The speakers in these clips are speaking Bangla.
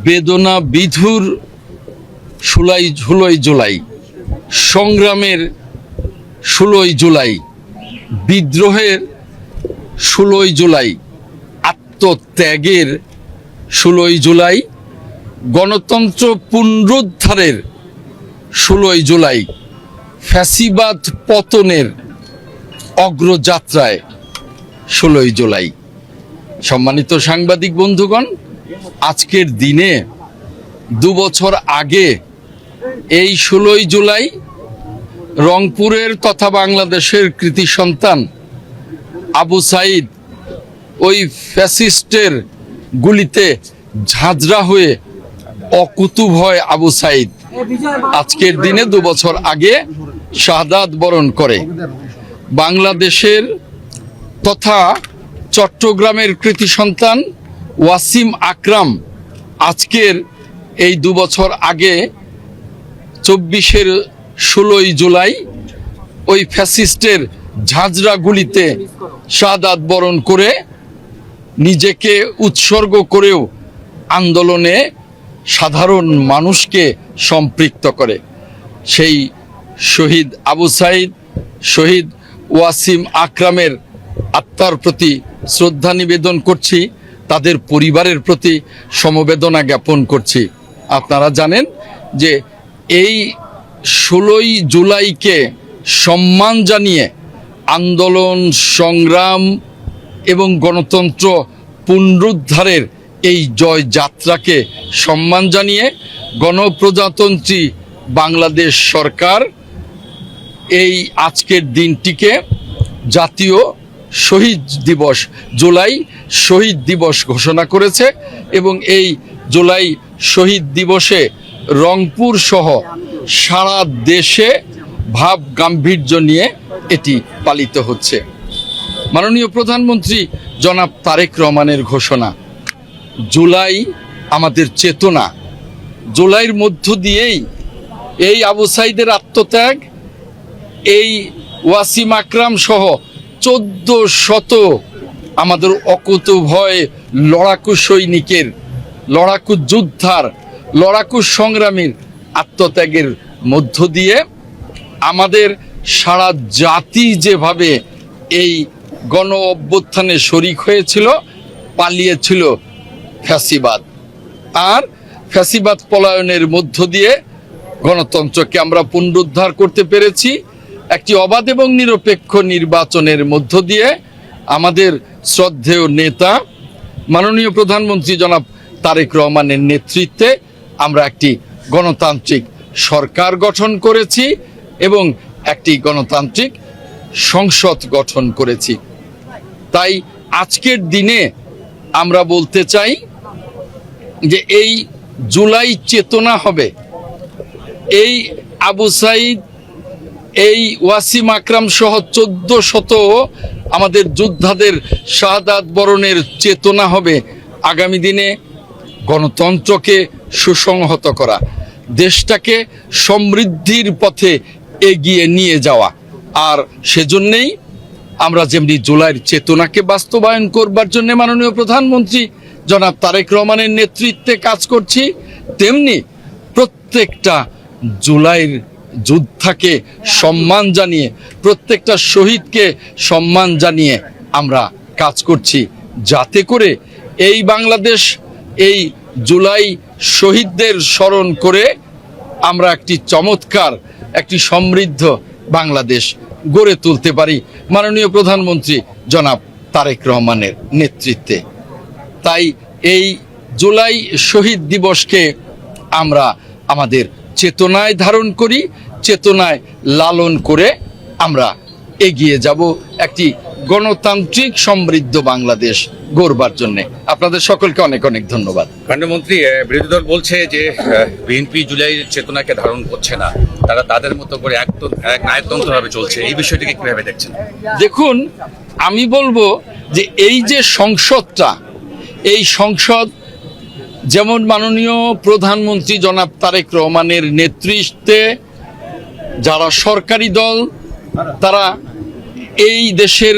বেদনা বিধুর 16 জুলাই, সংগ্রামের 16 জুলাই, বিদ্রোহের 16 জুলাই, আত্মত্যাগের 16 জুলাই, গণতন্ত্র পুনরুদ্ধারের 16 জুলাই, ফ্যাসিবাদ পতনের অগ্রযাত্রায় 16 জুলাই। সম্মানিত সাংবাদিক বন্ধুগণ, আজকের দিনে 2 বছর আগে এই 16 জুলাই রংপুরের তথা বাংলাদেশের কৃতি সন্তান আবু সাইদ ওই ফ্যাসিস্টের গুলিতে ঝাঁঝরা হয়ে অকুতুভয় আবু সাইদ আজকের দিনে 2 বছর আগে শাহাদাত বরণ করে। বাংলাদেশের তথা চট্টগ্রামের কৃতি সন্তান ওয়াসিম আকরাম আজকের এই 2 বছর আগে 24-এর 16 জুলাই ওই ফ্যাসিস্টের ঝাঁঝরা গুলিতে শাহাদাত বরণ করে নিজেকে উৎসর্গ করেও আন্দোলনে সাধারণ মানুষকে সম্পৃক্ত করে। সেই শহীদ আবু সাইদ, শহীদ ওয়াসিম আকরামের আত্মার প্রতি শ্রদ্ধা নিবেদন করছি, তাদের পরিবারের প্রতি সমবেদনা জ্ঞাপন করছি। আপনারা জানেন যে এই 16 জুলাইকে সম্মান জানিয়ে আন্দোলন সংগ্রাম এবং গণতন্ত্র পুনরুদ্ধারের এই জয় যাত্রাকে সম্মান জানিয়ে গণপ্রজাতন্ত্রী বাংলাদেশ সরকার এই আজকের দিনটিকে জাতীয় শহীদ দিবস, জুলাই শহীদ দিবস ঘোষণা করেছে এবং এই জুলাই শহীদ দিবসে রংপুর সহ সারা দেশে ভাব গাম্ভীর্য নিয়ে এটি পালিত হচ্ছে। মাননীয় প্রধানমন্ত্রী জনাব তারেক রহমানের ঘোষণা, জুলাই আমাদের চেতনা, জুলাইয়ের মধ্য দিয়েই এই আবু সাইদের আত্মত্যাগ, এই ওয়াসিম আকরাম সহ 1400 আমাদের অকুতোভয় লড়াকু সৈনিকের, লড়াকু যোদ্ধার, লড়াকু সংগ্রামীর আত্মত্যাগের মধ্য দিয়ে আমাদের সারা জাতি যেভাবে এই গণ অভ্যুত্থানে শরিক হয়েছিল, পালিয়েছিল ফ্যাসিবাদ, আর ফ্যাসিবাদ পলায়নের মধ্য দিয়ে গণতন্ত্রকে আমরা পুনরুদ্ধার করতে পেরেছি। একটি অবাধ এবং নিরপেক্ষ নির্বাচনের মধ্য দিয়ে আমাদের শ্রদ্ধেয় নেতা মাননীয় প্রধানমন্ত্রী জনাব তারেক রহমানের নেতৃত্বে আমরা একটি গণতান্ত্রিক সরকার গঠন করেছি এবং একটি গণতান্ত্রিক সংসদ গঠন করেছি। তাই আজকের দিনে আমরা বলতে চাই যে এই জুলাই চেতনা হবে, এই আবু সাইদ, এই ওয়াসিম আকরাম সহ 1400 আমাদের যোদ্ধাদের শাহাদাত বরণের চেতনা হবে আগামী দিনে গণতন্ত্রকে সুসংহত করা, দেশটাকে সমৃদ্ধির পথে এগিয়ে নিয়ে যাওয়া। আর সেজন্যেই আমরা যেমনি জুলাইয়ের চেতনাকে বাস্তবায়ন করবার জন্য মাননীয় প্রধানমন্ত্রী জনাব তারেক রহমানের নেতৃত্বে কাজ করছি, তেমনি প্রত্যেকটা জুলাইয়ের যোদ্ধাকে সম্মান জানিয়ে, প্রত্যেকটা শহীদকে সম্মান জানিয়ে আমরা কাজ করছি, যাতে করে এই বাংলাদেশ এই জুলাই শহীদদের স্মরণ করে আমরা একটি চমৎকার, একটি সমৃদ্ধ বাংলাদেশ গড়ে তুলতে পারি মাননীয় প্রধানমন্ত্রী জনাব তারেক রহমানের নেতৃত্বে। তাই এই জুলাই শহীদ দিবসকে আমরা আমাদের চেতনায় ধারণ করি, চেতনায় লালন করে আমরা এগিয়ে যাব একটি গণতান্ত্রিক সমৃদ্ধ বাংলাদেশ গড়বার জন্য। আপনাদের সকলকে অনেক অনেক ধন্যবাদ। কাণ্ডমন্ত্রী, বিরোধী দল বলছে যে বিএনপি জুলাইয়ের চেতনাকে ধারণ করছে না, তারা তাদের মতো করে এক নায়কতন্ত্রভাবে চলছে, এই বিষয়টিকে কিভাবে দেখছেন? দেখুন, আমি বলবো যে এই যে সংসদটা, এই সংসদ যেমন মাননীয় প্রধানমন্ত্রী জনাব তারেক রহমানের নেতৃত্বে যারা সরকারি দল তারা এই দেশের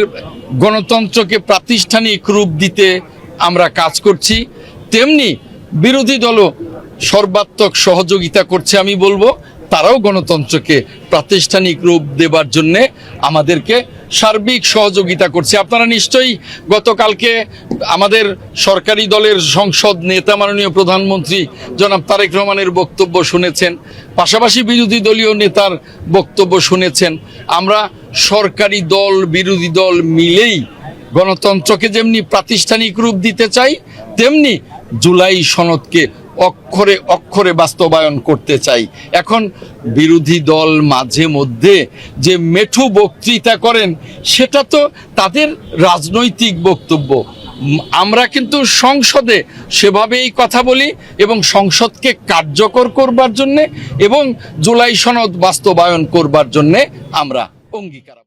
গণতন্ত্রকে প্রাতিষ্ঠানিক রূপ দিতে আমরা কাজ করছি, তেমনি বিরোধী দলও সর্বাত্মক সহযোগিতা করছে। আমি বলবো তারাও গণতন্ত্রকে প্রাতিষ্ঠানিক রূপ দেবার জন্যে আমাদেরকে সার্বিক সহযোগিতা করছে। আপনারা নিশ্চয়ই গতকালকে আমাদের সরকারি দলের সংসদ নেতা মাননীয় প্রধানমন্ত্রী জনাব তারেক রহমানের বক্তব্য শুনেছেন, পাশাপাশি বিরোধী দলীয় নেতার বক্তব্য শুনেছেন। আমরা সরকারি দল বিরোধী দল মিলেই গণতন্ত্রকে যেমনি প্রাতিষ্ঠানিক রূপ দিতে চাই, তেমনি জুলাই সনদকে অক্ষরে অক্ষরে বাস্তবায়ন করতে চাই। এখন বিরোধী দল মাঝে মধ্যে যে মেঠু বক্তৃতা করেন, সেটা তো তাদের রাজনৈতিক বক্তব্য। আমরা কিন্তু সংসদে সেভাবেই কথা বলি এবং সংসদকে কার্যকর করবার জন্যে এবং জুলাই সনদ বাস্তবায়ন করবার জন্যে আমরা অঙ্গীকার